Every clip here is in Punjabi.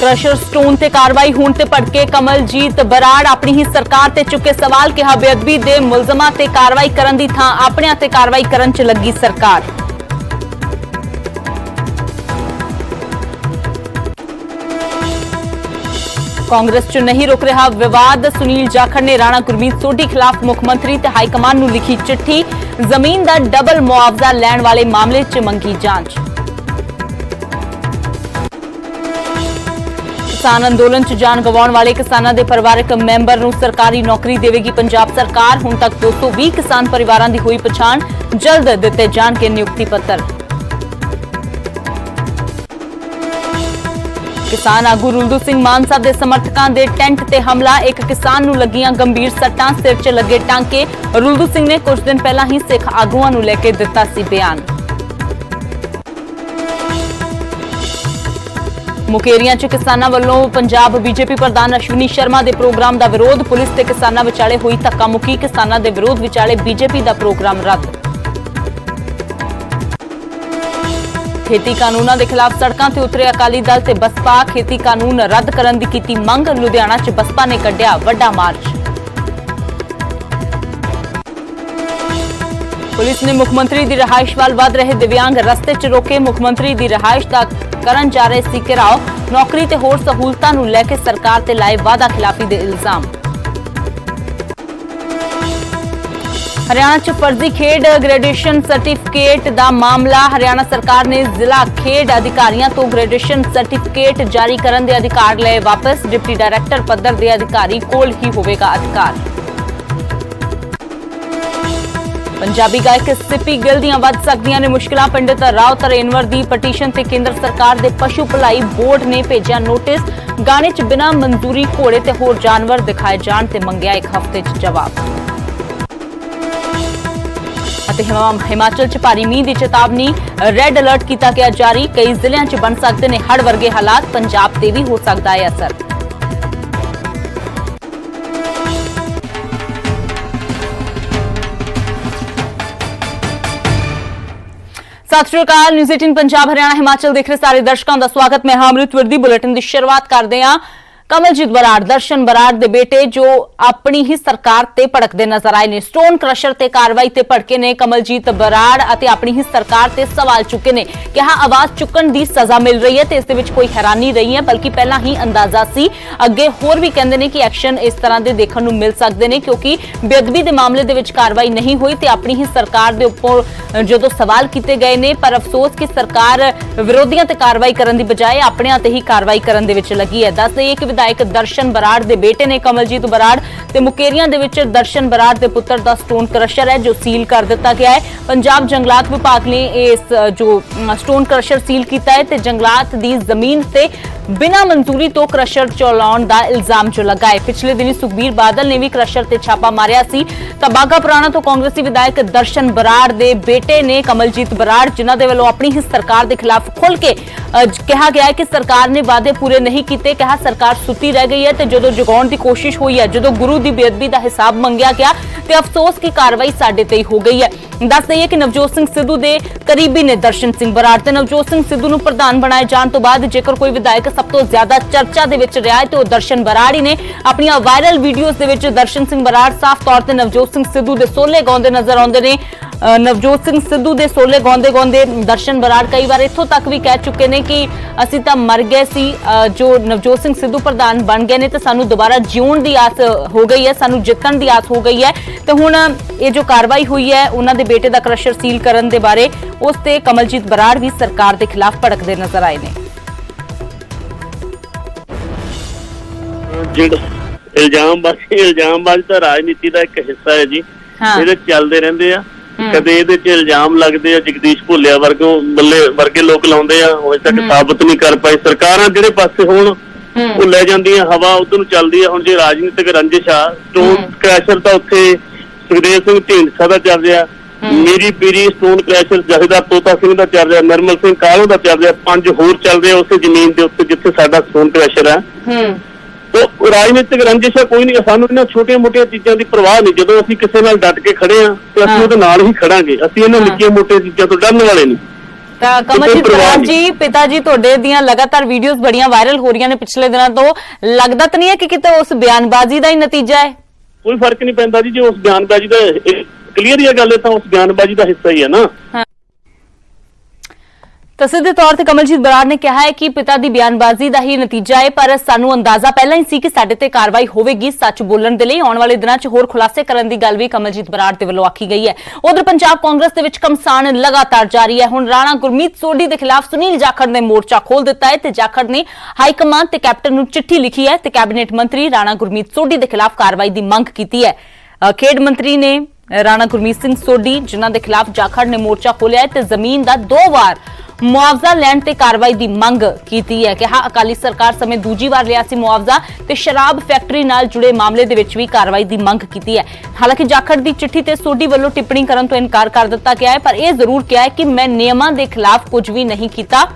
क्रशर स्टोन ते कार्रवाई होने ते भड़के कमलजीत बराड़ अपनी ही सरकार ते चुके सवाल, कहा बेअदबी दे मुलजमां ते कार्रवाई करन दी थां अपने ते कार्रवाई करन च लगी सरकार। कांग्रेस च नहीं रुक रहा विवाद, सुनील जाखड़ ने राणा गुरमीत सोढी खिलाफ मुख्यमंत्री ते हाईकमान नूं लिखी चिट्ठी, जमीन दा डबल मुआवजा लैण वाले मामले च मंगी जांच। किसान अंदोलन च जान गवाउण वाले किसानां दे परिवारक मैंबर नूं सरकारी नौकरी देवेगी पंजाब सरकार, हुण तक 220 किसान परिवारां दी होई पछाण, जल्द दित्ते जाणगे नियुक्ति पत्र। किसान आगू रुलदू सिंह मानसा दे समर्थकां दे टेंट ते हमला, एक किसान नूं लगियां गंभीर सट्टां, सिर च लगे टांके। रुलदू सिंह ने कुछ दिन पहला ही सिख आगूआं नूं लैके दित्ता सी बयान। मुकेरियां च किसानां वल्लों पंजाब बीजेपी प्रधान अश्विनी शर्मा दे प्रोग्राम दा विरोध, पुलिस ते किसानां विचाले होई धक्का मुक्की, किसानां दे विरोध विचाले बीजेपी दा प्रोग्राम रद्द। खेती कानूनां दे खिलाफ सड़कां ते उतरे अकाली दल ते बसपा, खेती कानून रद्द करन दी कीती मंग, लुधियाना च बसपा ने कड्ढिया वड्डा मार्च। पुलिस ने मुख्यमंत्री दी रिहाइश वाल वध रहे दिव्यांग रस्ते च रोके, मुख्यमंत्री दी रिहाइश दा करन जा रहे सी घेराव, नौकरी ते होर सहूलतां नूं लैके सरकार ते लाए वादा खिलाफी दे इल्जाम। हरियाणा च फर्जी खेड ग्रेजुएशन सर्टिफिकेट दा मामला, हरियाणा सरकार ने जिला खेड अधिकारियों तो ग्रेजुएशन सर्टिफिकेट जारी करने के अधिकार लए वापस, डिप्टी डायरैक्टर पद्धर के अधिकारी कोल ही होवेगा अधिकार। पंजाबी गायक सिप्पी गिल दीआं वध सकदियां ने मुश्किलां, पंडित राव तरेनवर दी पटीशन ते केंद्र सरकार दे पशु भलाई बोर्ड ने भेजिया नोटिस, गाने च बिना मंजूरी घोड़े ते होर जानवर दिखाए जाण ते मंगिया 1 हफ्ते च जवाब। हिमाचल च भारी मींह की चेतावनी, रेड अलर्ट किया गया जारी, कई जिलों च बन सकते हैं हड़ वर्गे हालात, पंजाब ते भी हो सकता है असर। सत श्री अकाल, न्यूज़ 18 पंजाब हरियाणा हिमाचल देख रहे सारे दर्शकों का स्वागत। मैं अमृत वर्दी, बुलेटिन की शुरुआत करते हैं। कमलजीत बराड़, दर्शन बराड़ दे बेटे जो अपनी ही सरकार ते भड़कदे नजर आए ने। स्टोन क्रशर ते कार्रवाई ते भड़के ने कमलजीत बराड़ अते अपनी ही सरकार ते सवाल चुके ने, कहा आवाज चुकन दी सजा मिल रही है ते इस दे विच कोई हैरानी नहीं है, बल्कि पहला ही अंदाजा सी। अगे होर भी कहंदे ने कि एक्शन इस तरह दे देखण नूं मिल सकदे ने, क्योंकि बेअदबी दे मामले दे विच कार्रवाई नहीं हुई ते अपनी ही सरकार दे उपर जदों सवाल कीते गए ने, पर अफसोस कि सरकार विरोधियों ते कार्रवाई करन दी बजाय अपने ते ही कार्रवाई करन दे विच लगी है। दस दईए कि विधायक दर्शन बराड़ दे बेटे ने कमलजीत बराड़ ते मुकेरियां दे विच दर्शन बराड़ दे पुत्र दा स्टोन क्रशर है जो सील कर दिता गया है। पंजाब जंगलात विभाग ने इस जो स्टोन क्रशर सील किया है ते जंगलात दी जमीन से बिना मंजूरी तो क्रशर चलाउण दा इल्जाम जो लगा है। पिछले दिनी सुखबीर बादल ने भी क्रशर ते छापा मारिया सी। बाघा पुराना तो कांग्रेसी विधायक दर्शन बराड़ दे बेटे ने कमलजीत बराड़, जिन्हां दे वल्लों अपनी ही सरकार के खिलाफ खुल के कहा गया है कि सरकार ने वादे पूरे नहीं किए, कहा सरकार सुती रह गई है ते जदों जगाउण दी कोशिश हुई है, जदों गुरु की बेअदबी का हिसाब मंगिया गया ते अफसोस की कार्रवाई साडे ते ही हो गई है। दस दईए कि नवजोत सिंह सिद्धू दे करीबी ने दर्शन सिंह बराड़ ते नवजोत सिंह सिद्धू नूं प्रधान बनाए जाण तो बाद जेकर कोई विधायक सब तो ज्यादा चर्चा दे विच रहा है तो दर्शन बराड़ ही ने। अपनी वायरल वीडियोज़ दे विच दर्शन सिंह बराड़ साफ तौर पर नवजोत सिंह सिद्धू दे सोले गाउंदे नजर आउंदे ने। नवजोत सिंह सिद्धू दे सोले गाउंदे गाउंदे दर्शन बराड़ कई बार इत्थों तक भी कह चुके ने कि असीं तां मर गए सी, जो नवजोत सिंह सिद्धू प्रधान बन गए ने तो सानू दोबारा जीउण दी आस हो गई है, सानू जितण दी आस हो गई है। तो हुण ये जो कार्रवाई हुई है उन्हां दे बेटे दा क्रशर सील करन दे बारे, उस ते कमलजीत बराड़ भी सरकार के खिलाफ भड़कदे नजर आए ने। इल्जामबाजी तो राजनीति का एक हिस्सा है जी, ये चलते रहते हैं। कदे इल्जाम लगते हैं जगदीश भुल्लिया वर्गे लोग लाते हैं, अजे तक साबित नहीं कर पाए। सरकार जिहड़े पासे होण वो ले जांदियां, हवा उधर चलती है। हुण जे राजनीतिक रंजिश आ, स्टोन क्रैशर तो उत्थे सुखदेव सिंह ढींडसा दा चल रहा, मेरी पीरी स्टोन क्रैशर जथेदार तोता सिंह दा चल रहा, निर्मल सिंह कालों दा चल रहा, 5 होर चल रहे उस जमीन के उत्ते जिथे साडा स्टोन क्रैशर है। तो राजनीतिक रंजिश है कोई नहीं, सानू इन्हां छोटिया मोटिया चीज़ों की परवाह नहीं। जो असीं किसी नाल डट के खड़े हाँ तो असीं उहदे नाल ही खड़ांगे, असीं इन्हां निक्कियां मोटिया चीज़ों तो डरन वाले नहीं। ਤਾਂ ਕਮਲਜੀਤ ਬਰਾੜ ਜੀ, ਪਿਤਾ ਜੀ ਤੁਹਾਡੇ ਦੀਆਂ ਲਗਾਤਾਰ ਵੀਡੀਓਜ਼ ਬੜੀਆਂ ਵਾਇਰਲ ਹੋ ਰਹੀਆਂ ਨੇ ਪਿਛਲੇ ਦਿਨਾਂ ਤੋਂ, ਲੱਗਦਾ ਤਾਂ ਨਹੀਂ ਹੈ ਕਿ ਕਿਤੇ ਉਸ ਬਿਆਨਬਾਜ਼ੀ ਦਾ ਹੀ ਨਤੀਜਾ ਹੈ? ਕੋਈ ਫਰਕ ਨਹੀਂ ਪੈਂਦਾ ਜੀ, ਜੇ ਉਸ ਬਿਆਨਬਾਜ਼ੀ ਦਾ ਕਲੀਅਰ ਹੀ ਗੱਲ ਹੈ ਤਾਂ ਉਸ ਬਿਆਨਬਾਜ਼ੀ ਦਾ ਹਿੱਸਾ ਹੀ ਹੈ ਨਾ। ਤਾਂ ਸਿੱਧੇ ਤੌਰ ਤੇ ਕਮਲਜੀਤ ਬਰਾੜ ਨੇ ਕਿਹਾ ਹੈ ਕਿ ਪਿਤਾ ਦੀ ਬਿਆਨਬਾਜ਼ੀ ਦਾ ਹੀ ਨਤੀਜਾ ਹੈ, ਪਰ ਸਾਨੂੰ ਅੰਦਾਜ਼ਾ ਪਹਿਲਾਂ ਹੀ ਸੀ ਕਿ ਸਾਡੇ ਤੇ ਕਾਰਵਾਈ ਹੋਵੇਗੀ। ਸੱਚ ਬੋਲਣ ਦੇ ਲਈ ਆਉਣ ਵਾਲੇ ਦਿਨਾਂ 'ਚ ਹੋਰ ਖੁਲਾਸੇ ਕਰਨ ਦੀ ਗੱਲ ਵੀ ਕਮਲਜੀਤ ਬਰਾੜ ਦੇ ਵੱਲੋਂ ਆਖੀ ਗਈ ਹੈ। ਉਧਰ ਪੰਜਾਬ ਕਾਂਗਰਸ ਦੇ ਵਿੱਚ ਘਮਸਾਨ ਲਗਾਤਾਰ ਜਾਰੀ ਹੈ। ਹੁਣ ਰਾਣਾ ਗੁਰਮੀਤ ਸੋਢੀ ਦੇ ਖਿਲਾਫ ਸੁਨੀਲ ਜਾਖੜ ਨੇ ਮੋਰਚਾ ਖੋਲ ਦਿੱਤਾ ਹੈ ਤੇ ਜਾਖੜ ਨੇ ਹਾਈ ਕਮਾਂਡ ਤੇ ਕੈਪਟਨ ਨੂੰ ਚਿੱਠੀ ਲਿਖੀ ਹੈ ਤੇ ਕੈਬਨਿਟ ਮੰਤਰੀ ਰਾਣਾ ਗੁਰਮੀਤ ਸੋਢੀ ਦੇ ਖਿਲਾਫ ਕਾਰਵਾਈ ਦੀ ਮੰਗ ਕੀਤੀ ਹੈ। ਖੇਡ ਮੰਤਰੀ ਨੇ ਰਾਣਾ ਗੁਰਮੀਤ ਸਿੰਘ ਸੋਢੀ, ਜਿਨ੍ਹਾਂ ਦੇ ਖਿਲਾਫ ਜਾਖੜ ਨੇ ਮੋਰਚਾ ਖੋਲਿਆ ਹੈ ਤੇ ਜ਼ਮੀਨ ਦਾ 2 ਵਾਰ ਮੁਆਵਜ਼ਾ ਲੈਣ ਤੇ ਕਾਰਵਾਈ ਦੀ ਮੰਗ ਕੀਤੀ ਹੈ। ਕਿਹਾ ਅਕਾਲੀ ਸਰਕਾਰ ਸਮੇਂ ਦੂਜੀ ਵਾਰ ਲਿਆ ਸੀ ਮੁਆਵਜ਼ਾ ਤੇ ਸ਼ਰਾਬ ਫੈਕਟਰੀ ਨਾਲ ਜੁੜੇ ਮਾਮਲੇ ਦੇ ਵਿੱਚ ਵੀ ਕਾਰਵਾਈ ਦੀ ਮੰਗ ਕੀਤੀ ਹੈ। ਹਾਲਾਂਕਿ ਜਾਖੜ ਦੀ ਚਿੱਠੀ ਤੇ ਸੋਢੀ ਵੱਲੋਂ ਟਿੱਪਣੀ ਕਰਨ ਤੋਂ ਇਨਕਾਰ ਕਰ ਦਿੱਤਾ ਗਿਆ ਹੈ, ਪਰ ਇਹ ਜ਼ਰੂਰ ਕਿਹਾ ਹੈ ਕਿ ਮੈਂ ਨਿਯਮਾਂ ਦੇ ਖਿਲਾਫ ਕੁਝ ਵੀ ਨਹੀਂ ਕੀਤਾ।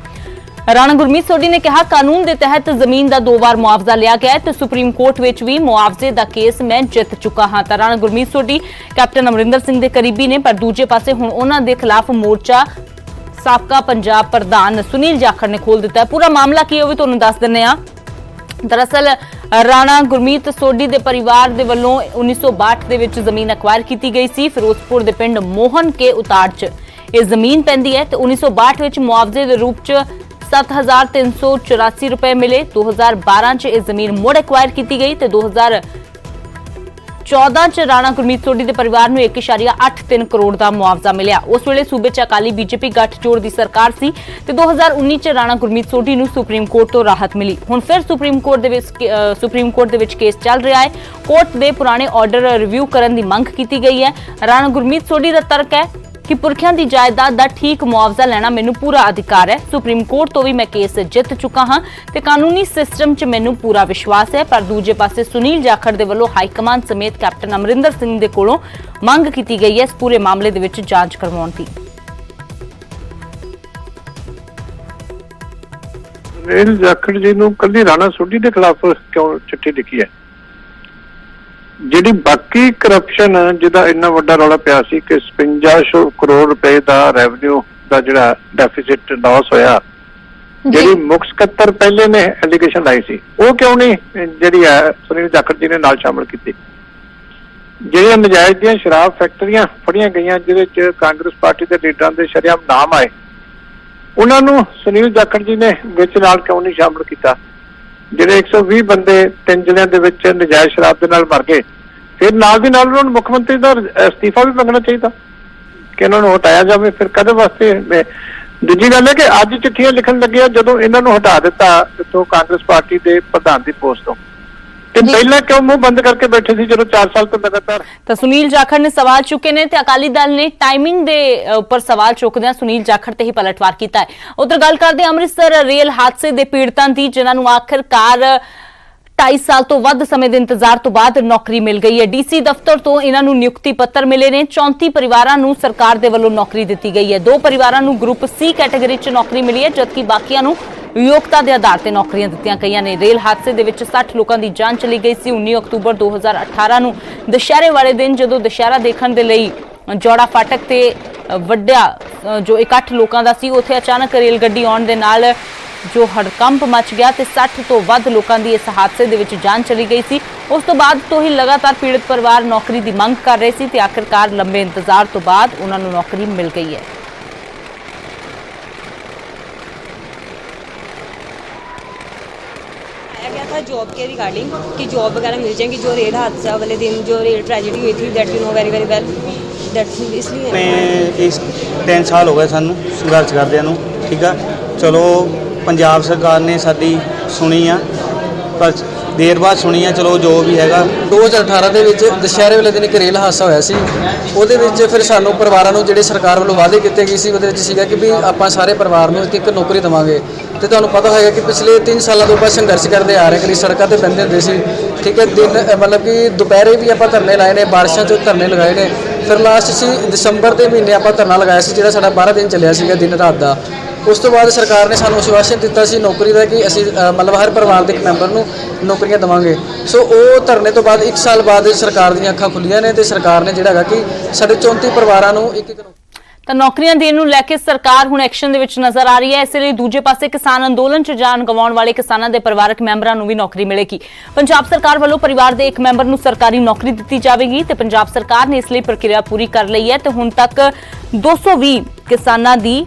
ਰਾਣਾ ਗੁਰਮੀਤ ਸੋਢੀ ਨੇ ਕਿਹਾ ਕਾਨੂੰਨ ਦੇ ਤਹਿਤ ਜ਼ਮੀਨ ਦਾ 2 ਵਾਰ ਮੁਆਵਜ਼ਾ ਲਿਆ ਗਿਆ ਹੈ ਤੇ ਸੁਪਰੀਮ ਕੋਰਟ ਵਿੱਚ ਵੀ ਮੁਆਵਜ਼ੇ ਦਾ ਕੇਸ ਮੈਂ ਜਿੱਤ ਚੁੱਕਾ ਹਾਂ। ਤਾਂ ਰਾਣਾ ਗੁਰਮੀਤ ਸੋਢੀ ਕੈਪਟਨ ਅਮਰਿੰਦਰ ਸਿੰਘ ਦੇ ਕਰੀਬੀ ਨੇ, ਪਰ ਦੂਜੇ ਪਾਸੇ ਹੁਣ ਉਹਨਾਂ ਦੇ ਖਿਲਾਫ ਮੋਰਚਾ ਸਾਬਕਾ ਪੰਜਾਬ ਪ੍ਰਧਾਨ ਸੁਨੀਲ ਜਾਖੜ ਨੇ ਖੋਲ ਦਿੱਤਾ ਹੈ। ਪੂਰਾ ਮਾਮਲਾ ਕੀ ਹੈ ਉਹ ਵੀ ਤੁਹਾਨੂੰ ਦੱਸ ਦਿੰਦੇ ਹਾਂ। ਦਰਅਸਲ ਰਾਣਾ ਗੁਰਮੀਤ ਸੋਢੀ ਦੇ ਪਰਿਵਾਰ ਦੇ ਵੱਲੋਂ 1962 ਦੇ ਵਿੱਚ ਜ਼ਮੀਨ ਅਕਵਾਇਰ ਕੀਤੀ ਗਈ ਸੀ। ਫਿਰੋਜ਼ਪੁਰ ਦੇ ਪਿੰਡ ਮੋਹਨ ਕੇ ਉਤਾੜ 'ਚ ਇਹ ਜ਼ਮੀਨ ਪੈਂਦੀ ਹੈ ਤੇ 1962 ਵਿੱਚ ਮੁਆਵਜ਼ੇ ਦੇ ਰੂਪ 'ਚ 7,384 ਰੁਪਏ ਮਿਲੇ। 2012 'ਚ ਇਹ ਜ਼ਮੀਨ ਮੁੜ ਐਕਵਾਇਰ ਕੀਤੀ ਗਈ ਤੇ 2014 'ਚ ਰਾਣਾ ਗੁਰਮੀਤ ਸੋਢੀ ਦੇ ਪਰਿਵਾਰ ਨੂੰ 1.83 ਕਰੋੜ ਦਾ ਮੁਆਵਜ਼ਾ ਮਿਲਿਆ। ਉਸ ਵੇਲੇ ਸੂਬੇ 'ਚ ਅਕਾਲੀ ਬੀਜੇਪੀ ਗੱਠਜੋੜ ਦੀ ਸਰਕਾਰ ਸੀ ਤੇ 2019 'ਚ ਰਾਣਾ ਗੁਰਮੀਤ ਸੋਢੀ ਨੂੰ ਸੁਪਰੀਮ ਕੋਰਟ ਤੋਂ ਰਾਹਤ ਮਿਲੀ। ਹੁਣ ਫਿਰ ਸੁਪਰੀਮ ਕੋਰਟ ਦੇ ਵਿੱਚ ਕੇਸ ਚੱਲ ਰਿਹਾ ਹੈ। ਕੋਰਟ ਦੇ ਪੁਰਾਣੇ ਆਰਡਰ ਰਿਵਿਊ ਕਰਨ ਦੀ ਮੰਗ ਕੀਤੀ ਗਈ ਹੈ। ਰਾਣਾ ਗੁਰਮੀਤ ਸੋਢੀ ਦਾ ਤਰਕ ਹੈ ਕਿ ਪੁਰਖਿਆਂ ਦੀ ਜਾਇਦਾਦ ਦਾ ਠੀਕ ਮੁਆਵਜ਼ਾ ਲੈਣਾ ਮੈਨੂੰ ਪੂਰਾ ਅਧਿਕਾਰ ਹੈ। ਸੁਪਰੀਮ ਕੋਰਟ ਤੋਂ ਵੀ ਮੈਂ ਕੇਸ ਜਿੱਤ ਚੁੱਕਾ ਹਾਂ ਤੇ ਕਾਨੂੰਨੀ ਸਿਸਟਮ 'ਚ ਮੈਨੂੰ ਪੂਰਾ ਵਿਸ਼ਵਾਸ ਹੈ। ਪਰ ਦੂਜੇ ਪਾਸੇ ਸੁਨੀਲ ਜਾਖੜ ਦੇ ਵੱਲੋਂ ਹਾਈ ਕਮਾਂਡ ਸਮੇਤ ਕੈਪਟਨ ਅਮਰਿੰਦਰ ਸਿੰਘ ਦੇ ਕੋਲੋਂ ਮੰਗ ਕੀਤੀ ਗਈ ਹੈ ਇਸ ਪੂਰੇ ਮਾਮਲੇ ਦੇ ਵਿੱਚ ਜਾਂਚ ਕਰਵਾਉਣ ਦੀ। ਸੁਨੀਲ ਜਾਖੜ ਜੀ ਨੂੰ ਕੱਲੀ ਰਾਣਾ ਸੋਢੀ ਦੇ ਖਿਲਾਫ ਕਿਉਂ ਚਿੱਠੀ ਲਿਖੀ ਹੈ? ਜਿਹੜੀ ਬਾਕੀ ਕਰਪਸ਼ਨ ਜਿਹਦਾ ਇੰਨਾ ਵੱਡਾ ਰੌਲਾ ਪਿਆ ਸੀ ਕਿ 55 ਕਰੋੜ ਰੁਪਏ ਦਾ ਰੈਵਨਿਊ ਦਾ ਜਿਹੜਾ ਡੈਫਿਸਿਟ ਲਾਸ ਹੋਇਆ, ਜਿਹੜੀ ਮੁੱਖ ਸਕੱਤਰ ਪਹਿਲੇ ਨੇ ਐਲੀਗੇਸ਼ਨ ਲਾਈ ਸੀ, ਉਹ ਕਿਉਂ ਨਹੀਂ ਜਿਹੜੀ ਹੈ ਸੁਨੀਲ ਜਾਖੜ ਜੀ ਨੇ ਨਾਲ ਸ਼ਾਮਲ ਕੀਤੀ? ਜਿਹੜੀਆਂ ਨਜਾਇਜ਼ ਦੀਆਂ ਸ਼ਰਾਬ ਫੈਕਟਰੀਆਂ ਫੜੀਆਂ ਗਈਆਂ ਜਿਹਦੇ ਚ ਕਾਂਗਰਸ ਪਾਰਟੀ ਦੇ ਲੀਡਰਾਂ ਦੇ ਸ਼ਰੇਆਮ ਨਾਮ ਆਏ, ਉਹਨਾਂ ਨੂੰ ਸੁਨੀਲ ਜਾਖੜ ਜੀ ਨੇ ਵਿੱਚ ਨਾਲ ਕਿਉਂ ਨਹੀਂ ਸ਼ਾਮਲ ਕੀਤਾ? ਜਿਹੜੇ 120 ਬੰਦੇ 3 ਜ਼ਿਲ੍ਹਿਆਂ ਦੇ ਵਿੱਚ ਨਜਾਇਜ਼ ਸ਼ਰਾਬ ਦੇ ਨਾਲ ਮਰ ਗਏ, ਫਿਰ ਨਾਲ ਦੀ ਨਾਲ ਉਹਨਾਂ ਨੂੰ ਮੁੱਖ ਮੰਤਰੀ ਦਾ ਅਸਤੀਫਾ ਵੀ ਮੰਗਣਾ ਚਾਹੀਦਾ ਕਿ ਇਹਨਾਂ ਨੂੰ ਹਟਾਇਆ ਜਾਵੇ। ਫਿਰ ਕਦੇ ਵਾਸਤੇ? ਦੂਜੀ ਗੱਲ ਹੈ ਕਿ ਅੱਜ ਚਿੱਠੀਆਂ ਲਿਖਣ ਲੱਗਿਆ ਜਦੋਂ ਇਹਨਾਂ ਨੂੰ ਹਟਾ ਦਿੱਤਾ ਜਿੱਥੋਂ ਕਾਂਗਰਸ ਪਾਰਟੀ ਦੇ ਪ੍ਰਧਾਨ ਦੀ ਪੋਸਟ ਤੋਂ, ਤੇ ਪਹਿਲਾਂ ਕਿਉਂ ਮੂੰਹ ਬੰਦ ਕਰਕੇ ਬੈਠੇ ਸੀ ਜਦੋਂ 4 ਸਾਲ ਤੋਂ ਲਗਾਤਾਰ? ਤਾਂ ਸੁਨੀਲ ਜਾਖੜ ਨੇ ਸਵਾਲ ਚੁੱਕੇ ਨੇ ਤੇ ਅਕਾਲੀ ਦਲ ਨੇ ਟਾਈਮਿੰਗ ਦੇ ਉੱਪਰ ਸਵਾਲ ਚੁੱਕਦਿਆਂ ਸੁਨੀਲ ਜਾਖੜ ਤੇ ਹੀ ਪਲਟਵਾਰ ਕੀਤਾ ਹੈ। ਉਧਰ ਗੱਲ ਕਰਦੇ ਅੰਮ੍ਰਿਤਸਰ ਰੇਲ ਹਾਦਸੇ ਦੇ ਪੀੜਤਾਂ ਦੀ, ਜਿਨ੍ਹਾਂ ਨੂੰ ਆਖਿਰਕਾਰ 2.5 ਸਾਲ ਤੋਂ ਵੱਧ ਸਮੇਂ ਦੇ ਇੰਤਜ਼ਾਰ ਤੋਂ ਬਾਅਦ ਨੌਕਰੀ ਮਿਲ ਗਈ ਹੈ। ਡੀਸੀ ਦਫ਼ਤਰ ਤੋਂ ਇਹਨਾਂ ਨੂੰ ਨਿਯੁਕਤੀ ਪੱਤਰ ਮਿਲੇ ਨੇ। 34 ਪਰਿਵਾਰਾਂ ਨੂੰ ਸਰਕਾਰ ਦੇ ਵੱਲੋਂ ਨੌਕਰੀ ਦਿੱਤੀ ਗਈ ਹੈ। 2 ਪਰਿਵਾਰਾਂ ਨੂੰ ਗਰੁੱਪ ਸੀ ਕੈਟਾਗਰੀ 'ਚ ਨੌਕਰੀ ਮਿਲੀ ਹੈ, ਜਦਕਿ ਬਾਕੀਆਂ ਨੂੰ ਯੋਗਤਾ ਦੇ ਆਧਾਰ ਤੇ ਨੌਕਰੀਆਂ ਦਿੱਤੀਆਂ ਗਈਆਂ ਨੇ। ਰੇਲ ਹਾਦਸੇ ਦੇ ਵਿੱਚ 60 ਲੋਕਾਂ ਦੀ ਜਾਨ ਚਲੀ ਗਈ ਸੀ। 19 ਅਕਤੂਬਰ 2018 ਨੂੰ ਦੁਸ਼ਹਿਰੇ ਵਾਲੇ ਦਿਨ ਜਦੋਂ ਦੁਸ਼ਹਿਰਾ ਦੇਖਣ ਦੇ ਲਈ ਜੋੜਾ ਫਾਟਕ ਤੇ ਵੱਡਾ ਜੋ ਇਕੱਠ ਲੋਕਾਂ ਦਾ ਸੀ, ਉੱਥੇ ਅਚਾਨਕ ਰੇਲ ਗੱਡੀ ਆਉਣ ਦੇ ਨਾਲ ਜੋ ਹੜਕੰਪ ਮਚ ਗਿਆ ਤੇ 60 ਤੋਂ ਵੱਧ ਲੋਕਾਂ ਦੀ ਇਸ ਹਾਦਸੇ ਦੇ ਵਿੱਚ ਜਾਨ ਚਲੀ ਗਈ ਸੀ। ਉਸ ਤੋਂ ਬਾਅਦ ਤੋਂ ਹੀ ਲਗਾਤਾਰ ਪੀੜਤ ਪਰਿਵਾਰ ਨੌਕਰੀ ਦੀ ਮੰਗ ਕਰ ਰਹੇ ਸੀ ਤੇ ਆਖਿਰਕਾਰ ਲੰਬੇ ਇੰਤਜ਼ਾਰ ਤੋਂ ਬਾਅਦ ਉਹਨਾਂ ਨੂੰ ਨੌਕਰੀ ਮਿਲ ਗਈ ਹੈ। गया था जॉब के रिगार्डिंग कि जॉब वगैरह मिल जाएंगी। जो रेल हादसा वाले दिन जो रेल ट्रेजेडी हुई थी that you know very very well that इसलिए मैं इस 3 साल हो गए सानू संघर्ष करदिਆਂ ਨੂੰ। ठीक है, चलो पंजाब सरकार ने साडी सुनी आ, पर देर बाद सुनी आ, चलो जो भी हैगा। 2018 ਦੇ ਵਿੱਚ ਦੁਸ਼ਹਿਰੇ ਵਾਲੇ ਦਿਨ ਇੱਕ ਰੇਲ ਹਾਦਸਾ ਹੋਇਆ ਸੀ। ਉਹਦੇ ਵਿੱਚ ਫਿਰ ਸਾਨੂੰ ਪਰਿਵਾਰਾਂ ਨੂੰ ਜਿਹੜੇ ਸਰਕਾਰ ਵੱਲੋਂ ਵਾਅਦੇ ਕੀਤੇ ਗਏ ਸੀ, ਉਹਦੇ ਵਿੱਚ ਸੀਗਾ ਕਿ ਵੀ ਆਪਾਂ ਸਾਰੇ ਪਰਿਵਾਰ ਨੂੰ ਇੱਕ ਨੌਕਰੀ ਦੇਵਾਂਗੇ। ਤੇ ਤੁਹਾਨੂੰ ਪਤਾ ਹੋਏਗਾ ਕਿ ਪਿਛਲੇ 3 ਸਾਲਾਂ ਤੋਂ ਆਪਾਂ ਸੰਘਰਸ਼ ਕਰਦੇ ਆ ਰਹੇ, ਕਦੀ ਸੜਕਾਂ ਤੇ ਪੈਂਦੇ ਹੁੰਦੇ ਸੀ। ਠੀਕ ਹੈ, ਦਿਨ ਮਤਲਬ ਕਿ ਦੁਪਹਿਰੇ ਵੀ ਆਪਾਂ ਧਰਨੇ ਲਾਏ ਨੇ, ਬਾਰਿਸ਼ਾਂ 'ਚ ਧਰਨੇ ਲਗਾਏ ਨੇ। ਫਿਰ ਲਾਸਟ ਸੀ ਦਸੰਬਰ ਦੇ ਮਹੀਨੇ ਆਪਾਂ ਧਰਨਾ ਲਗਾਇਆ ਸੀ, ਜਿਹੜਾ ਸਾਡਾ 12 ਦਿਨ ਚੱਲਿਆ ਸੀਗਾ ਦਿਨ ਰਾਤ ਦਾ। ਉਸ ਤੋਂ ਬਾਅਦ ਸਰਕਾਰ ਨੇ ਸਾਨੂੰ ਆਸ਼ਵਾਸਨ ਦਿੱਤਾ ਸੀ ਨੌਕਰੀ ਦਾ ਕਿ ਅਸੀਂ ਮਤਲਬ ਹਰ ਪਰਿਵਾਰ ਦੇ ਇੱਕ ਮੈਂਬਰ ਨੂੰ ਨੌਕਰੀਆਂ ਦੇਵਾਂਗੇ। ਸੋ ਉਹ ਧਰਨੇ ਤੋਂ ਬਾਅਦ 1 ਸਾਲ ਬਾਅਦ ਸਰਕਾਰ ਦੀਆਂ ਅੱਖਾਂ ਖੁੱਲੀਆਂ ਨੇ ਤੇ ਸਰਕਾਰ ਨੇ ਜਿਹੜਾ ਹੈਗਾ ਕਿ ਸਾਡੇ 34 ਪਰਿਵਾਰਾਂ ਨੂੰ ਇੱਕ ਤਾਂ ਨੌਕਰੀਆਂ ਦੇਣ ਨੂੰ ਲੈ ਕੇ ਸਰਕਾਰ ਹੁਣ ਐਕਸ਼ਨ ਦੇ ਵਿੱਚ ਨਜ਼ਰ ਆ ਰਹੀ ਹੈ। ਇਸ ਲਈ ਦੂਜੇ ਪਾਸੇ ਕਿਸਾਨ ਅੰਦੋਲਨ 'ਚ ਜਾਨ ਗਵਾਉਣ ਵਾਲੇ ਕਿਸਾਨਾਂ ਦੇ ਪਰਿਵਾਰਕ ਮੈਂਬਰਾਂ ਨੂੰ ਵੀ ਨੌਕਰੀ ਮਿਲੇਗੀ। ਪੰਜਾਬ ਸਰਕਾਰ ਵੱਲੋਂ ਪਰਿਵਾਰ ਦੇ ਇੱਕ ਮੈਂਬਰ ਨੂੰ ਸਰਕਾਰੀ ਨੌਕਰੀ ਦਿੱਤੀ ਜਾਵੇਗੀ ਤੇ ਪੰਜਾਬ ਸਰਕਾਰ ਨੇ ਇਸ ਲਈ ਪ੍ਰਕਿਰਿਆ ਪੂਰੀ ਕਰ ਲਈ ਹੈ ਤੇ ਹੁਣ ਤੱਕ 220 ਕਿਸਾਨਾਂ ਦੀ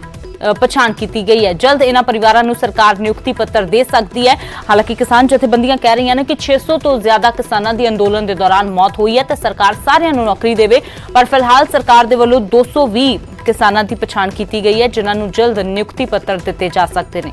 ਪਛਾਣ ਕੀਤੀ ਗਈ ਹੈ। ਜਲਦ ਇਹਨਾਂ ਪਰਿਵਾਰਾਂ ਨੂੰ ਸਰਕਾਰ ਨਿਯੁਕਤੀ ਪੱਤਰ ਦੇ ਸਕਦੀ ਹੈ। ਹਾਲਾਂਕਿ ਕਿਸਾਨ ਜਥੇਬੰਦੀਆਂ ਕਹਿ ਰਹੀਆਂ ਨੇ ਕਿ 600 ਤੋਂ ਜ਼ਿਆਦਾ ਕਿਸਾਨਾਂ ਦੀ ਅੰਦੋਲਨ ਦੇ ਦੌਰਾਨ ਮੌਤ ਹੋਈ ਹੈ ਤੇ ਸਰਕਾਰ ਸਾਰਿਆਂ ਨੂੰ ਨੌਕਰੀ ਦੇਵੇ, ਪਰ ਫਿਲਹਾਲ ਸਰਕਾਰ ਦੇ ਵੱਲੋਂ 220 ਕਿਸਾਨਾਂ ਦੀ ਪਛਾਣ ਕੀਤੀ ਗਈ ਹੈ ਜਿਨ੍ਹਾਂ ਨੂੰ ਜਲਦ ਨਿਯੁਕਤੀ ਪੱਤਰ ਦਿੱਤੇ ਜਾ ਸਕਦੇ ਨੇ।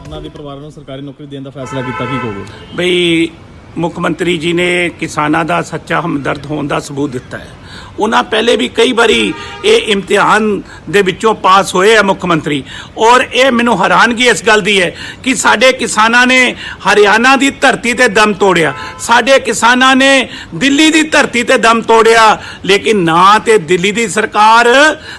ਉਹਨਾਂ ਦੇ ਪਰਿਵਾਰਾਂ ਨੂੰ ਸਰਕਾਰੀ ਨੌਕਰੀ ਦੇਣ ਦਾ ਫੈਸਲਾ ਕੀਤਾ, ਕੀ ਕਹੋਗੇ? ਬਈ ਮੁੱਖ ਮੰਤਰੀ ਜੀ ਨੇ ਕਿਸਾਨਾਂ ਦਾ ਸੱਚਾ ਹਮਦਰਦ ਹੋਣ ਦਾ ਸਬੂਤ ਦਿੱਤਾ ਹੈ। ਉਹਨਾਂ ਪਹਿਲੇ ਵੀ ਕਈ ਵਾਰੀ ਇਹ ਇਮਤਿਹਾਨ ਦੇ ਵਿੱਚੋਂ ਪਾਸ ਹੋਏ ਆ ਮੁੱਖ ਮੰਤਰੀ, ਔਰ ਇਹ ਮੈਨੂੰ ਹੈਰਾਨਗੀ ਇਸ ਗੱਲ ਦੀ ਹੈ ਕਿ ਸਾਡੇ ਕਿਸਾਨਾਂ ਨੇ ਹਰਿਆਣਾ ਦੀ ਧਰਤੀ ਤੇ ਦਮ ਤੋੜਿਆ, ਸਾਡੇ ਕਿਸਾਨਾਂ ਨੇ ਦਿੱਲੀ ਦੀ ਧਰਤੀ ਤੇ ਦਮ ਤੋੜਿਆ, ਲੇਕਿਨ ਨਾ ਤੇ ਦਿੱਲੀ ਦੀ ਸਰਕਾਰ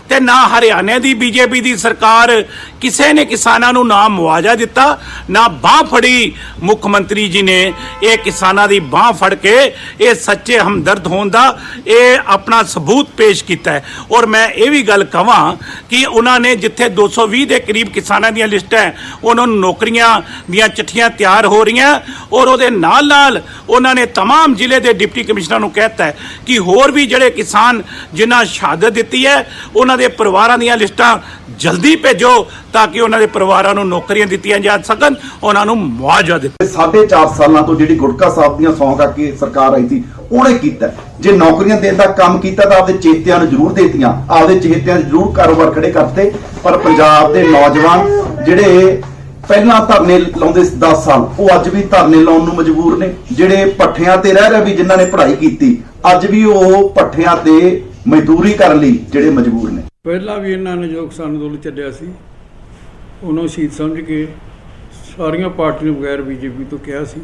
ਤੇ ਨਾ ਹਰਿਆਣੇ ਦੀ ਬੀਜੇਪੀ ਦੀ ਸਰਕਾਰ ਕਿਸੇ ਨੇ ਕਿਸਾਨਾਂ ਨੂੰ ਨਾ ਮੁਆਵਜ਼ਾ ਦਿੱਤਾ, ਨਾ ਬਾਹ ਫੜੀ। ਮੁੱਖ ਮੰਤਰੀ ਜੀ ਨੇ ਇਹ ਕਿਸਾਨਾਂ ਦੀ ਬਾਹ ਫੜ ਕੇ ਇਹ ਸੱਚੇ ਹਮਦਰਦ ਹੋਣ ਦਾ ਇਹ ਆਪਣਾ ਸਬੂਤ ਪੇਸ਼ ਕੀਤਾ ਹੈ। ਔਰ ਮੈਂ ਇਹ ਵੀ ਗੱਲ ਕਹਾਂ ਕਿ ਉਹਨਾਂ ਨੇ ਜਿੱਥੇ 220 ਦੇ ਕਰੀਬ ਕਿਸਾਨਾਂ ਦੀਆਂ ਲਿਸਟਾਂ ਹੈ, ਉਹਨਾਂ ਨੂੰ ਨੌਕਰੀਆਂ ਦੀਆਂ ਚਿੱਠੀਆਂ ਤਿਆਰ ਹੋ ਰਹੀਆਂ, ਔਰ ਉਹਦੇ ਨਾਲ ਨਾਲ ਉਹਨਾਂ ਨੇ तमाम ਜ਼ਿਲ੍ਹੇ ਦੇ ਡਿਪਟੀ ਕਮਿਸ਼ਨਰ ਨੂੰ ਕਹਿਤਾ ਹੈ ਕਿ ਹੋਰ ਵੀ ਜਿਹੜੇ ਕਿਸਾਨ ਜਿਨ੍ਹਾਂ ਸ਼ਹਾਦਤ ਦਿੱਤੀ ਹੈ ਉਹਨਾਂ ਦੇ ਪਰਿਵਾਰਾਂ ਦੀਆਂ ਲਿਸਟਾਂ ਜਲਦੀ ਭੇਜੋ ਤਾਂ ਕਿ ਉਹਨਾਂ ਦੇ ਪਰਿਵਾਰਾਂ ਨੂੰ ਨੌਕਰੀਆਂ ਦਿੱਤੀਆਂ ਜਾ ਸਕਣ, ਉਹਨਾਂ ਨੂੰ ਮੁਆਵਜ਼ਾ ਦਿੱਤਾ। 4.5 ਸਾਲਾਂ ਤੋਂ ਜਿਹੜੀ ਗੁਟਕਾ ਸਾਹਿਬ ਦੀਆਂ ਸੌਂ ਕਰਕੇ ਸਰਕਾਰ ਆਈ ਸੀ ਉਹਨੇ ਕੀਤਾ, ਜੇ ਨੌਕਰੀਆਂ ਦੇਣ ਦਾ ਕੰਮ ਕੀਤਾ ਤਾਂ ਆਪਦੇ ਚੇਤਿਆਂ ਨੂੰ ਜ਼ਰੂਰ ਦੇਤੀਆਂ, ਆਪਦੇ ਚੇਤਿਆਂ ਨੂੰ ਜ਼ਰੂਰ ਕਾਰੋਬਾਰ ਖੜੇ ਕਰਤੇ, ਪਰ ਪੰਜਾਬ ਦੇ ਨੌਜਵਾਨ ਜਿਹੜੇ ਪਹਿਲਾਂ ਧਰਨੇ ਲਾਉਂਦੇ 10 ਸਾਲ ਉਹ ਅੱਜ ਵੀ ਧਰਨੇ ਲਾਉਣ ਨੂੰ ਮਜਬੂਰ ਨੇ। ਜਿਹੜੇ ਪੱਠਿਆਂ ਤੇ ਰਹਿ ਰਹੇ ਵੀ ਜਿਨ੍ਹਾਂ ਨੇ ਪੜ੍ਹਾਈ ਕੀਤੀ ਅੱਜ ਵੀ ਉਹ ਪੱਠਿਆਂ ਤੇ ਮਜ਼ਦੂਰੀ ਕਰਨ ਲਈ ਜਿਹੜੇ ਮਜਬੂਰ ਨੇ। ਪਹਿਲਾਂ ਵੀ ਇਹਨਾਂ ਨੇ ਜੋ ਕਿਸਾਨ ਅੰਦੋਲਨ ਚੱਲਿਆ ਸੀ ਉਹਨੂੰ ਸ਼ਹੀਦ ਸਮਝ ਕੇ ਸਾਰੀਆਂ ਪਾਰਟੀਆਂ ਬਗੈਰ ਬੀਜੇਪੀ ਤੋਂ ਕਿਹਾ ਸੀ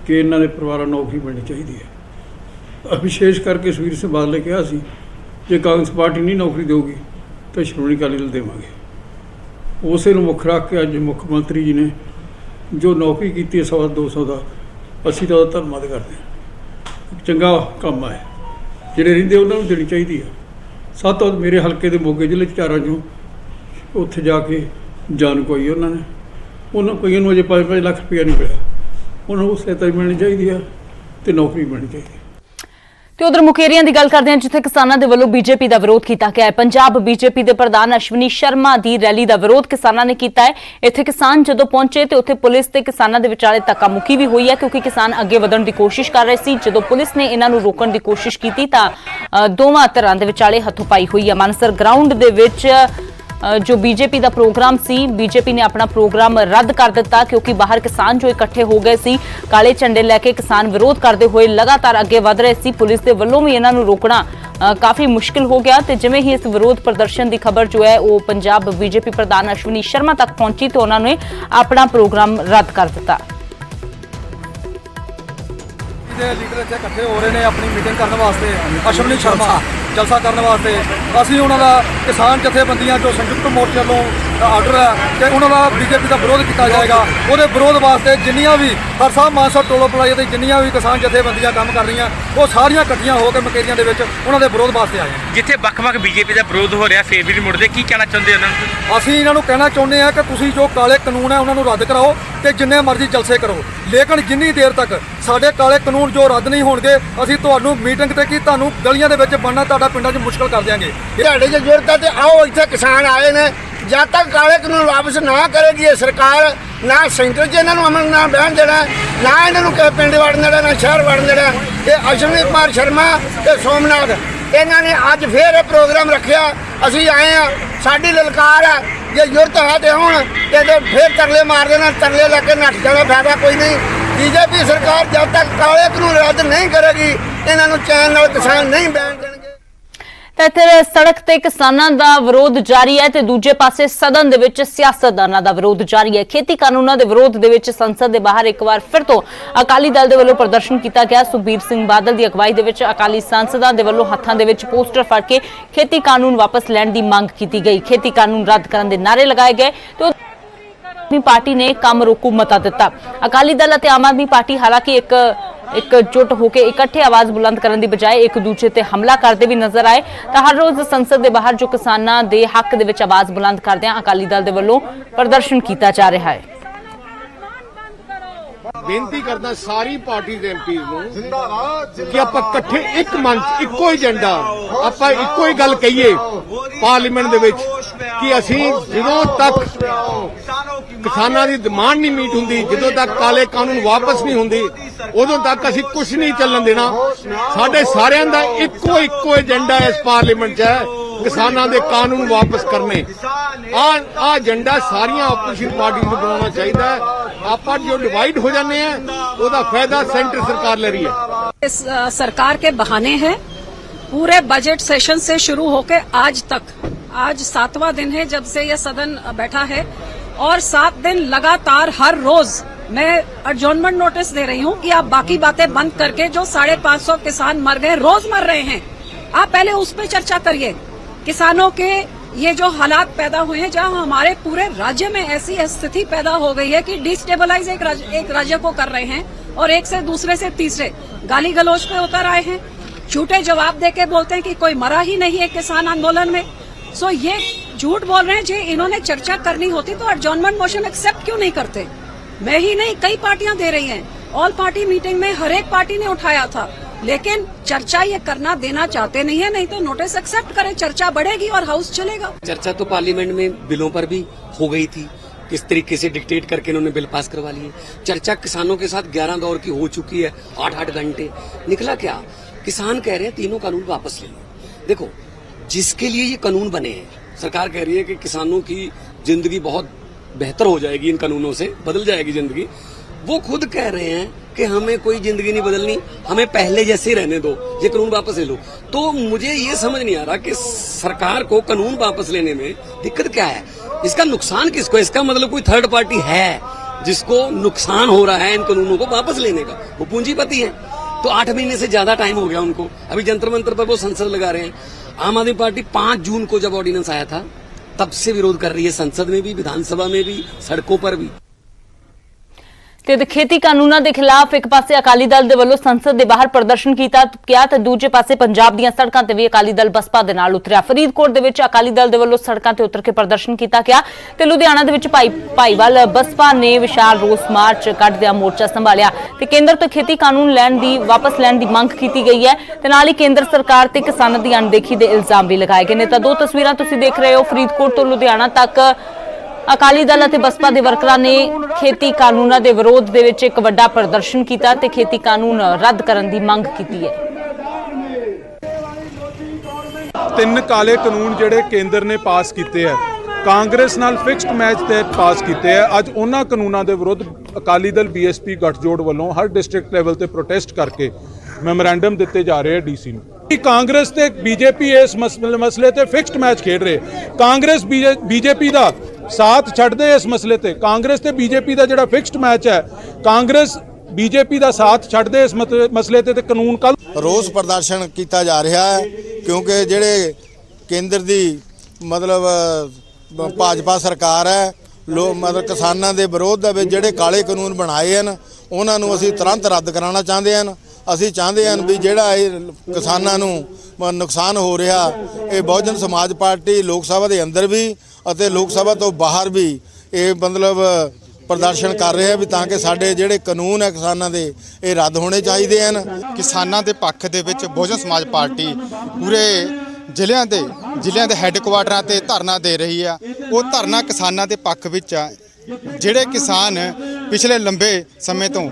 ਕਿ ਇਹਨਾਂ ਦੇ ਪਰਿਵਾਰਾਂ ਨੂੰ ਨੌਕਰੀ ਮਿਲਣੀ ਚਾਹੀਦੀ ਹੈ। ਵਿਸ਼ੇਸ਼ ਕਰਕੇ ਸੁਖਬੀਰ ਸਿੰਘ ਬਾਦਲ ਨੇ ਕਿਹਾ ਸੀ ਜੇ ਕਾਂਗਰਸ ਪਾਰਟੀ ਨਹੀਂ ਨੌਕਰੀ ਦੇਊਗੀ ਤਾਂ ਸ਼੍ਰੋਮਣੀ ਅਕਾਲੀ ਦਲ ਦੇਵਾਂਗੇ। ਉਸੇ ਨੂੰ ਮੁੱਖ ਰੱਖ ਕੇ ਅੱਜ ਮੁੱਖ ਮੰਤਰੀ ਜੀ ਨੇ ਜੋ ਨੌਕਰੀ ਕੀਤੀ ਹੈ 200 ਦਾ, ਅਸੀਂ ਤਾਂ ਉਹਦਾ ਧੰਨਵਾਦ ਕਰਦੇ ਹਾਂ। ਚੰਗਾ ਕੰਮ ਹੈ, ਜਿਹੜੇ ਰਹਿੰਦੇ ਉਹਨਾਂ ਨੂੰ ਦੇਣੀ ਚਾਹੀਦੀ ਹੈ। ਸਭ ਤੋਂ ਮੇਰੇ ਹਲਕੇ ਦੇ ਮੋਗੇ ਜ਼ਿਲ੍ਹੇ 'ਚ ਚਾਰਾਂ 'ਚੋਂ ਉੱਥੇ ਜਾ ਕੇ ਜਾਨ ਕੋਈ ਉਹਨਾਂ ਕਈਆਂ ਨੂੰ ਅਜੇ 5-5 ਲੱਖ ਰੁਪਇਆ ਨਹੀਂ ਮਿਲਿਆ, ਉਹਨਾਂ ਨੂੰ ਸਹਾਇਤਾ ਮਿਲਣੀ ਚਾਹੀਦੀ ਹੈ ਤੇ ਨੌਕਰੀ ਮਿਲਣੀ ਚਾਹੀਦੀ ਹੈ। ਤੇ ਉਧਰ ਮੁਕੇਰੀਆਂ ਦੀ ਗੱਲ ਕਰਦੇ ਹਾਂ ਜਿੱਥੇ ਕਿਸਾਨਾਂ ਦੇ ਵੱਲੋਂ ਬੀਜੇਪੀ ਦਾ ਵਿਰੋਧ ਕੀਤਾ ਗਿਆ ਹੈ। ਪੰਜਾਬ ਬੀਜੇਪੀ ਦੇ ਪ੍ਰਧਾਨ ਅਸ਼ਵਨੀ ਸ਼ਰਮਾ ਦੀ ਰੈਲੀ ਦਾ ਵਿਰੋਧ ਕਿਸਾਨਾਂ ਨੇ ਕੀਤਾ ਹੈ। ਇੱਥੇ ਕਿਸਾਨ ਜਦੋਂ ਪਹੁੰਚੇ ਤੇ ਉੱਥੇ ਪੁਲਿਸ ਤੇ ਕਿਸਾਨਾਂ ਦੇ ਵਿਚਾਲੇ ਧੱਕਾ ਮੁੱਕੀ ਵੀ ਹੋਈ ਹੈ ਕਿਉਂਕਿ ਕਿਸਾਨ ਅੱਗੇ ਵਧਣ ਦੀ ਕੋਸ਼ਿਸ਼ ਕਰ ਰਹੇ ਸੀ। ਜਦੋਂ ਪੁਲਿਸ ਨੇ ਇਹਨਾਂ ਨੂੰ ਰੋਕਣ ਦੀ ਕੋਸ਼ਿਸ਼ ਕੀਤੀ ਤਾਂ ਦੋਵਾਂ ਧਿਰਾਂ ਦੇ ਵਿਚਾਲੇ ਹੱਥੋਂ-ਪਾਈ ਹੋਈ ਹੈ। ਮਾਨਸਰ ਗਰਾਊਂਡ ਦੇ ਵਿੱਚ ਜੋ ਬੀਜੇਪੀ ਦਾ ਪ੍ਰੋਗਰਾਮ ਸੀ, ਬੀਜੇਪੀ ਨੇ ਆਪਣਾ ਪ੍ਰੋਗਰਾਮ ਰੱਦ ਕਰ ਦਿੱਤਾ ਕਿਉਂਕਿ ਬਾਹਰ ਕਿਸਾਨ ਜੋ ਇਕੱਠੇ ਹੋ ਗਏ ਸੀ, ਕਾਲੇ ਝੰਡੇ ਲੈ ਕੇ ਕਿਸਾਨ ਵਿਰੋਧ ਕਰਦੇ ਹੋਏ ਲਗਾਤਾਰ ਅੱਗੇ ਵਧ ਰਹੇ ਸੀ। ਪੁਲਿਸ ਦੇ ਵੱਲੋਂ ਵੀ ਇਹਨਾਂ ਨੂੰ ਰੋਕਣਾ ਕਾਫੀ ਮੁਸ਼ਕਿਲ ਹੋ ਗਿਆ ਤੇ ਜਿਵੇਂ ਹੀ ਇਸ ਵਿਰੋਧ ਪ੍ਰਦਰਸ਼ਨ ਦੀ ਖਬਰ ਜੋ ਹੈ ਉਹ ਪੰਜਾਬ ਬੀਜੇਪੀ ਪ੍ਰਧਾਨ ਅਸ਼ਵਨੀ ਸ਼ਰਮਾ ਤੱਕ ਪਹੁੰਚੀ ਤੇ ਉਹਨਾਂ ਨੇ ਆਪਣਾ ਪ੍ਰੋਗਰਾਮ ਰੱਦ ਕਰ ਦਿੱਤਾ। ਲੀਡਰ ਇੱਥੇ ਇਕੱਠੇ ਹੋ ਰਹੇ ਨੇ ਆਪਣੀ ਮੀਟਿੰਗ ਕਰਨ ਵਾਸਤੇ, ਅਸ਼ਵਨੀ ਸ਼ਰਮਾ ਜਲਸਾ ਕਰਨ ਵਾਸਤੇ। ਅਸੀਂ ਉਹਨਾਂ ਦਾ ਕਿਸਾਨ ਜਥੇਬੰਦੀਆਂ ਜੋ ਸੰਯੁਕਤ ਮੋਰਚੇ ਵੱਲੋਂ ਆਰਡਰ ਹੈ ਕਿ ਉਹਨਾਂ ਦਾ ਬੀਜੇਪੀ ਦਾ ਵਿਰੋਧ ਕੀਤਾ ਜਾਏਗਾ। ਉਹਦੇ ਵਿਰੋਧ ਵਾਸਤੇ ਜਿੰਨੀਆਂ ਵੀ ਹਰਸਾਹ ਮਾਨਸਾ ਟੋਲੋ ਪਲਾਜ਼ੇ ਤੇ ਜਿੰਨੀਆਂ ਵੀ ਕਿਸਾਨ ਜਥੇਬੰਦੀਆਂ ਕੰਮ ਕਰ ਰਹੀਆਂ ਉਹ ਸਾਰੀਆਂ ਇਕੱਠੀਆਂ ਹੋ ਕੇ ਮੁਕੇਰੀਆਂ ਦੇ ਵਿੱਚ ਉਹਨਾਂ ਦੇ ਵਿਰੋਧ ਵਾਸਤੇ ਆਏ। ਜਿੱਥੇ ਵੱਖ-ਵੱਖ ਬੀਜੇਪੀ ਦਾ ਵਿਰੋਧ ਹੋ ਰਿਹਾ ਫੇਰ ਵੀ ਨਹੀਂ ਮੁੜਦੇ, ਕੀ ਕਹਿਣਾ ਚਾਹੁੰਦੇ ਉਹਨਾਂ ਨੂੰ? ਅਸੀਂ ਇਹਨਾਂ ਨੂੰ ਕਹਿਣਾ ਚਾਹੁੰਦੇ ਹਾਂ ਕਿ ਤੁਸੀਂ ਜੋ ਕਾਲੇ ਕਾਨੂੰਨ ਹੈ ਉਹਨਾਂ ਨੂੰ ਰੱਦ ਕਰਾਓ ਤੇ ਜਿੰਨੇ ਮਰਜ਼ੀ ਜਲਸੇ ਕਰੋ, ਲੇਕਿਨ ਜਿੰਨੀ ਦੇਰ ਤੱਕ ਸਾਡੇ ਕਾਲੇ ਕਾਨੂੰਨ ਜੋ ਰੱਦ ਨਹੀਂ ਹੋਣਗੇ ਅਸੀਂ ਤੁਹਾਨੂੰ ਮੀਟਿੰਗ ਤੇ ਕੀ ਤੁਹਾਨੂੰ ਗਲੀਆਂ ਦੇ ਵਿੱਚ ਬਣਨਾ ਤੁਹਾਡਾ ਪਿੰਡਾਂ 'ਚ ਮੁਸ਼ਕਲ ਕਰ ਦਿਆਂਗੇ। ਤੁਹਾਡੇ 'ਚ ਜ਼ਰੂਰਤ ਹੈ ਤੇ ਆਓ ਇੱਥੇ ਕਿਸਾਨ ਆਏ ਨੇ, ਜਦ ਤੱਕ ਕਾਲੇ ਕਾਨੂੰਨ ਵਾਪਸ ਨਾ ਕਰੇਗੀ ਇਹ ਸਰਕਾਰ, ਨਾ ਸੈਂਟਰ 'ਚ ਇਹਨਾਂ ਨੂੰ ਅਮਨ ਨਾ ਬਹਿਣ ਦੇਣਾ, ਨਾ ਇਹਨਾਂ ਨੂੰ ਕਿਸੇ ਪਿੰਡ ਵੜਨ ਦੇਣਾ, ਨਾ ਸ਼ਹਿਰ ਵੜਨ ਦੇਣਾ। ਇਹ ਅਸ਼ਵਨੀ ਕੁਮਾਰ ਸ਼ਰਮਾ ਤੇ ਸੋਮਨਾਥ ਇਹਨਾਂ ਨੇ ਅੱਜ ਫੇਰ ਇਹ ਪ੍ਰੋਗਰਾਮ ਰੱਖਿਆ, ਅਸੀਂ ਆਏ ਆ, ਸਾਡੀ ਲਲਕਾਰ ਹੈ ਜੇ ਜ਼ਰੂਰਤ ਹੈ ਤੇ ਹੁਣ ਤੇ ਫੇਰ ਤਰਲੇ ਮਾਰ ਦੇਣਾ, ਤਰਲੇ ਲੈ ਕੇ ਨੱਠ ਜਾਣਾ, ਫਾਇਦਾ ਕੋਈ ਨਹੀਂ। ਬੀਜੇਪੀ ਸਰਕਾਰ ਜਦ ਤੱਕ ਕਾਲੇ ਕਾਨੂੰਨ ਰੱਦ ਨਹੀਂ ਕਰੇਗੀ ਇਹਨਾਂ ਨੂੰ ਚੈਨ ਨਾਲ ਕਿਸਾਨ ਨਹੀਂ ਬਹਿਣ ਦੇਣਗੇ। ਤਾਂ ਇੱਥੇ ਸੜਕ ਤੇ ਕਿਸਾਨਾਂ ਦਾ ਵਿਰੋਧ ਜਾਰੀ ਹੈ ਤੇ ਦੂਜੇ ਪਾਸੇ ਸਦਨ ਦੇ ਵਿੱਚ ਸਿਆਸਤਦਾਨਾਂ ਦਾ ਵਿਰੋਧ ਜਾਰੀ ਹੈ। ਖੇਤੀ ਕਾਨੂੰਨਾਂ ਦੇ ਵਿਰੋਧ ਦੇ ਵਿੱਚ ਸੰਸਦ ਦੇ ਬਾਹਰ ਇੱਕ ਵਾਰ ਫਿਰ ਤੋਂ ਅਕਾਲੀ ਦਲ ਦੇ ਵੱਲੋਂ ਪ੍ਰਦਰਸ਼ਨ ਕੀਤਾ ਗਿਆ। ਸੁਖਬੀਰ ਸਿੰਘ ਬਾਦਲ ਦੀ ਅਗਵਾਈ ਦੇ ਵਿੱਚ ਅਕਾਲੀ ਸੰਸਦਾਂ ਦੇ ਵੱਲੋਂ ਹੱਥਾਂ ਦੇ ਵਿੱਚ ਪੋਸਟਰ ਫੜ ਕੇ ਖੇਤੀ ਕਾਨੂੰਨ ਵਾਪਸ ਲੈਣ ਦੀ ਮੰਗ ਕੀਤੀ ਗਈ। ਖੇਤੀ ਕਾਨੂੰਨ ਰੱਦ ਕਰਨ ਦੇ ਨਾਅਰੇ ਲਗਾਏ ਗਏ ਤੇ ਆਮ ਆਦਮੀ ਪਾਰਟੀ ਨੇ ਕੰਮ ਰੋਕੂ ਮਤਾ ਦਿੱਤਾ। ਅਕਾਲੀ ਦਲ ਅਤੇ ਆਮ ਆਦਮੀ ਪਾਰਟੀ ਹਾਲਾਂਕਿ ਇੱਕ एकजुट होकर इकट्ठे आवाज बुलंद करने की बजाय एक दूजे ते हमला करते भी नजर आए। तो हर रोज संसद के बाहर जो किसानों के हक दे विच आवाज बुलंद करदे अकाली दल के वल्लों प्रदर्शन किया जा रहा है। ਬੇਨਤੀ ਕਰਦਾ ਸਾਰੀ ਪਾਰਟੀ ਦੇ ਐਮਪੀਜ਼ ਨੂੰ ਕਿ ਆਪਾਂ ਇਕੱਠੇ ਇੱਕ ਮੰਚ ਇੱਕੋ ਏਜੰਡਾ ਆਪਾਂ ਇੱਕੋ ਹੀ ਗੱਲ ਕਹੀਏ ਪਾਰਲੀਮੈਂਟ ਦੇ ਵਿੱਚ ਕਿ ਅਸੀਂ ਜਦੋਂ ਤੱਕ ਕਿਸਾਨਾਂ ਦੀ ਡਿਮਾਂਡ ਨਹੀਂ ਮੀਟ ਹੁੰਦੀ, ਜਦੋਂ ਤੱਕ ਕਾਲੇ ਕਾਨੂੰਨ ਵਾਪਸ ਨਹੀਂ ਹੁੰਦੀ, ਉਦੋਂ ਤੱਕ ਅਸੀਂ ਕੁਝ ਨਹੀਂ ਚੱਲਣ ਦੇਣਾ। ਸਾਡੇ ਸਾਰਿਆਂ ਦਾ ਇੱਕੋ ਏਜੰਡਾ ਇਸ ਪਾਰਲੀਮੈਂਟ 'ਚ ਹੈ, ਕਿਸਾਨਾਂ ਦੇ ਕਾਨੂੰਨ ਵਾਪਸ ਕਰਨੇ। ਆ ਏਜੰਡਾ ਸਾਰੀਆਂ ਆਪੋਜੀਸ਼ਨ ਪਾਰਟੀ ਨੂੰ ਬਣਾਉਣਾ ਚਾਹੀਦਾ ਹੈ। ਆਪਾਂ जो डिवाइड हो जाने हैं उसका फायदा सेंटर सरकार ले रही है। इस सरकार के बहाने हैं। पूरे बजट सेशन से शुरू होकर आज तक, आज 7वां दिन है जब से यह सदन बैठा है और 7 दिन लगातार हर रोज मैं एडजॉर्नमेंट नोटिस दे रही हूं कि आप बाकी बातें बंद करके जो 550 किसान मर गए, रोज मर रहे हैं, आप पहले उस पर चर्चा करिए। किसानों के ये जो हालात पैदा हुए हैं जहां हमारे पूरे राज्य में ऐसी स्थिति पैदा हो गई है कि डिस्टेबलाइज एक राज्य को कर रहे हैं और एक से दूसरे से तीसरे गाली गलौज पे उतर आए हैं, झूठे जवाब देके बोलते हैं कि कोई मरा ही नहीं है किसान आंदोलन में। सो ये झूठ बोल रहे हैं। जी इन्होंने चर्चा करनी होती तो एडजॉर्नमेंट मोशन एक्सेप्ट क्यों नहीं करते? मैं ही नहीं, कई पार्टियां दे रही हैं। ऑल पार्टी मीटिंग में हर एक पार्टी ने उठाया था, लेकिन चर्चा ये करना देना चाहते नहीं है। नहीं तो नोटिस एक्सेप्ट करें, चर्चा बढ़ेगी और हाउस चलेगा। चर्चा तो पार्लियामेंट में बिलों पर भी हो गई थी, किस तरीके से डिक्टेट करके इन्होंने बिल पास करवा लिए। चर्चा किसानों के साथ 11 दौर की हो चुकी है, 8-8 घंटे। निकला क्या? किसान कह रहे हैं तीनों कानून वापस ले लो। देखो, जिसके लिए ये कानून बने हैं, सरकार कह रही है कि किसानों की जिंदगी बहुत बेहतर हो जाएगी, इन कानूनों से बदल जाएगी जिंदगी। वो खुद कह रहे हैं कि हमें कोई जिंदगी नहीं बदलनी, हमें पहले जैसे ही रहने दो, ये कानून वापस ले लो। तो मुझे ये समझ नहीं आ रहा कि सरकार को कानून वापस लेने में दिक्कत क्या है, इसका नुकसान किसको? इसका मतलब कोई थर्ड पार्टी है जिसको नुकसान हो रहा है इन कानूनों को वापस लेने का, वो पूंजीपति है। तो 8 महीने से ज्यादा टाइम हो गया उनको, अभी जंतर मंतर पर वो संसद लगा रहे हैं। आम आदमी पार्टी 5 जून को जब ऑर्डिनेंस आया था तब से विरोध कर रही है, संसद में भी, विधानसभा में भी, सड़कों पर भी। ਤੇ ਖੇਤੀ ਕਾਨੂੰਨਾਂ ਦੇ ਖਿਲਾਫ ਇੱਕ ਪਾਸੇ ਅਕਾਲੀ ਦਲ ਦੇ ਵੱਲੋਂ ਸੰਸਦ ਦੇ ਬਾਹਰ ਪ੍ਰਦਰਸ਼ਨ ਕੀਤਾ ਗਿਆ ਤੇ ਦੂਜੇ ਪਾਸੇ ਪੰਜਾਬ ਦੀਆਂ ਸੜਕਾਂ ਤੇ ਵੀ ਅਕਾਲੀ ਦਲ ਬਸਪਾ ਦੇ ਨਾਲ ਉਤਰਿਆ। ਫਰੀਦਕੋਟ ਦੇ ਵਿੱਚ ਅਕਾਲੀ ਦਲ ਦੇ ਵੱਲੋਂ ਸੜਕਾਂ ਤੇ ਉਤਰ ਕੇ ਪ੍ਰਦਰਸ਼ਨ ਕੀਤਾ ਗਿਆ ਤੇ ਲੁਧਿਆਣਾ ਦੇ ਵਿੱਚ ਭਾਈਵਾਲ ਬਸਪਾ ਨੇ ਵਿਸ਼ਾਲ ਰੋਸ ਮਾਰਚ ਕੱਢਦਿਆਂ ਮੋਰਚਾ ਸੰਭਾਲਿਆ ਤੇ ਕੇਂਦਰ ਤੋਂ ਖੇਤੀ ਕਾਨੂੰਨ ਵਾਪਸ ਲੈਣ ਦੀ ਮੰਗ ਕੀਤੀ ਗਈ ਹੈ ਤੇ ਨਾਲ ਹੀ ਕੇਂਦਰ ਸਰਕਾਰ ਤੇ ਕਿਸਾਨਾਂ ਦੀ ਅਣਦੇਖੀ ਦੇ ਇਲਜ਼ਾਮ ਵੀ ਲਗਾਏ ਗਏ ਨੇ। ਤਾਂ 2 ਤਸਵੀਰਾਂ ਤੁਸੀਂ ਦੇਖ ਰਹੇ ਹੋ, ਫਰੀਦਕੋਟ ਤੋਂ ਲੁਧਿਆਣਾ ਤੱਕ ਅਕਾਲੀ ਦਲ ਅਤੇ ਬਸਪਾ ਦੇ ਵਰਕਰਾਂ ਨੇ ਖੇਤੀ ਕਾਨੂੰਨਾਂ ਦੇ ਵਿਰੋਧ ਦੇ ਵਿੱਚ ਇੱਕ ਵੱਡਾ ਪ੍ਰਦਰਸ਼ਨ ਕੀਤਾ ਤੇ ਖੇਤੀ ਕਾਨੂੰਨ ਰੱਦ ਕਰਨ ਦੀ ਮੰਗ ਕੀਤੀ ਹੈ। 3 ਕਾਲੇ ਕਾਨੂੰਨ ਜਿਹੜੇ ਕੇਂਦਰ ਨੇ ਪਾਸ ਕੀਤੇ ਹੈ, ਕਾਂਗਰਸ ਨਾਲ ਫਿਕਸਡ ਮੈਚ ਤਹਿਤ ਪਾਸ ਕੀਤੇ ਹੈ, ਅੱਜ ਉਹਨਾਂ ਕਾਨੂੰਨਾਂ ਦੇ ਵਿਰੁੱਧ ਅਕਾਲੀ ਦਲ ਬੀਐਸਪੀ ਗੱਠਜੋੜ ਵੱਲੋਂ ਹਰ ਡਿਸਟ੍ਰਿਕਟ ਲੈਵਲ ਤੇ ਪ੍ਰੋਟੈਸਟ ਕਰਕੇ ਮੈਮੋਰੈਂਡਮ ਦਿੱਤੇ ਜਾ ਰਹੇ ਡੀਸੀ ਨੂੰ। ਕਾਂਗਰਸ ਤੇ ਬੀਜੇਪੀ ਇਸ ਮਸਲੇ ਤੇ ਫਿਕਸਡ ਮੈਚ ਖੇਡ ਰਹੇ। ਕਾਂਗਰਸ ਬੀਜੇਪੀ ਦਾ ਸਾਥ ਛੱਡਦੇ ਇਸ ਮਸਲੇ ਤੇ, ਕਾਂਗਰਸ ਤੇ ਬੀਜੇਪੀ ਦਾ ਜਿਹੜਾ ਫਿਕਸਡ ਮੈਚ ਹੈ, ਕਾਂਗਰਸ ਬੀਜੇਪੀ ਦਾ ਸਾਥ ਛੱਡਦੇ ਇਸ ਮਸਲੇ ਤੇ ਕਾਨੂੰਨ ਕੱਲ ਰੋਸ ਪ੍ਰਦਰਸ਼ਨ ਕੀਤਾ ਜਾ ਰਿਹਾ ਹੈ ਕਿਉਂਕਿ ਜਿਹੜੇ ਕੇਂਦਰ ਦੀ ਮਤਲਬ ਭਾਜਪਾ ਸਰਕਾਰ ਹੈ, ਮਤਲਬ ਕਿਸਾਨਾਂ ਦੇ ਵਿਰੋਧ ਦੇ ਵਿੱਚ ਜਿਹੜੇ ਕਾਲੇ ਕਾਨੂੰਨ ਬਣਾਏ ਹਨ ਉਹਨਾਂ ਨੂੰ ਅਸੀਂ ਤੁਰੰਤ ਰੱਦ ਕਰਾਉਣਾ ਚਾਹੁੰਦੇ ਹਨ। ਅਸੀਂ ਚਾਹੁੰਦੇ ਹਨ ਵੀ ਜਿਹੜਾ ਇਹ ਕਿਸਾਨਾਂ ਨੂੰ ਨੁਕਸਾਨ ਹੋ ਰਿਹਾ, ਇਹ ਬਹੁਜਨ ਸਮਾਜ ਪਾਰਟੀ ਲੋਕ ਸਭਾ ਦੇ ਅੰਦਰ ਵੀ ਅਤੇ ਲੋਕ ਸਭਾ ਤੋਂ ਬਾਹਰ ਵੀ ਇਹ ਮਤਲਬ ਪ੍ਰਦਰਸ਼ਨ ਕਰ ਰਹੇ ਆ ਵੀ ਤਾਂ ਕਿ ਸਾਡੇ ਜਿਹੜੇ ਕਾਨੂੰਨ ਹੈ ਕਿਸਾਨਾਂ ਦੇ ਇਹ ਰੱਦ ਹੋਣੇ ਚਾਹੀਦੇ ਹਨ। ਕਿਸਾਨਾਂ ਦੇ ਪੱਖ ਦੇ ਵਿੱਚ ਬਹੁਜਨ ਸਮਾਜ ਪਾਰਟੀ ਪੂਰੇ ਜ਼ਿਲ੍ਹਿਆਂ ਦੇ ਹੈੱਡਕੁਆਟਰਾਂ ਤੇ ਧਰਨਾ ਦੇ ਰਹੀ ਆ। ਉਹ ਧਰਨਾ ਕਿਸਾਨਾਂ ਦੇ ਪੱਖ ਵਿੱਚ ਆ। ਜਿਹੜੇ ਕਿਸਾਨ ਪਿਛਲੇ ਲੰਬੇ ਸਮੇਂ ਤੋਂ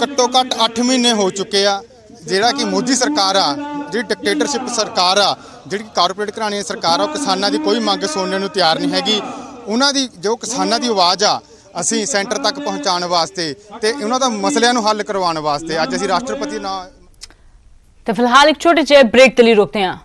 ਘੱਟੋ ਘੱਟ 8 ਮਹੀਨੇ ਹੋ ਚੁੱਕੇ ਆ, ਜਿਹੜਾ ਕਿ ਮੋਦੀ ਸਰਕਾਰ ਆ, ਜਿਹੜੀ ਡਿਕਟੇਟਰਸ਼ਿਪ ਸਰਕਾਰ ਆ, ਜਿਹੜੀ ਕਾਰਪੋਰੇਟ ਘਰਾਣੇ ਦੀ ਸਰਕਾਰ ਆ, ਉਹ ਕਿਸਾਨਾਂ ਦੀ ਕੋਈ ਮੰਗ ਸੁਣਨ ਨੂੰ ਤਿਆਰ ਨਹੀਂ ਹੈਗੀ। ਉਹਨਾਂ ਦੀ ਜੋ ਕਿਸਾਨਾਂ ਦੀ ਆਵਾਜ਼ ਆ ਅਸੀਂ ਸੈਂਟਰ ਤੱਕ ਪਹੁੰਚਾਉਣ ਵਾਸਤੇ ਤੇ ਉਹਨਾਂ ਦਾ ਮਸਲਿਆਂ ਨੂੰ ਹੱਲ ਕਰਵਾਉਣ ਵਾਸਤੇ ਅੱਜ ਅਸੀਂ ਰਾਸ਼ਟਰਪਤੀ ਨਾਲ। ਤੇ ਫਿਲਹਾਲ ਇੱਕ ਛੋਟੇ ਜਿਹੇ ਬ੍ਰੇਕ ਤੇ ਲਈ ਰੁਕਦੇ ਹਾਂ।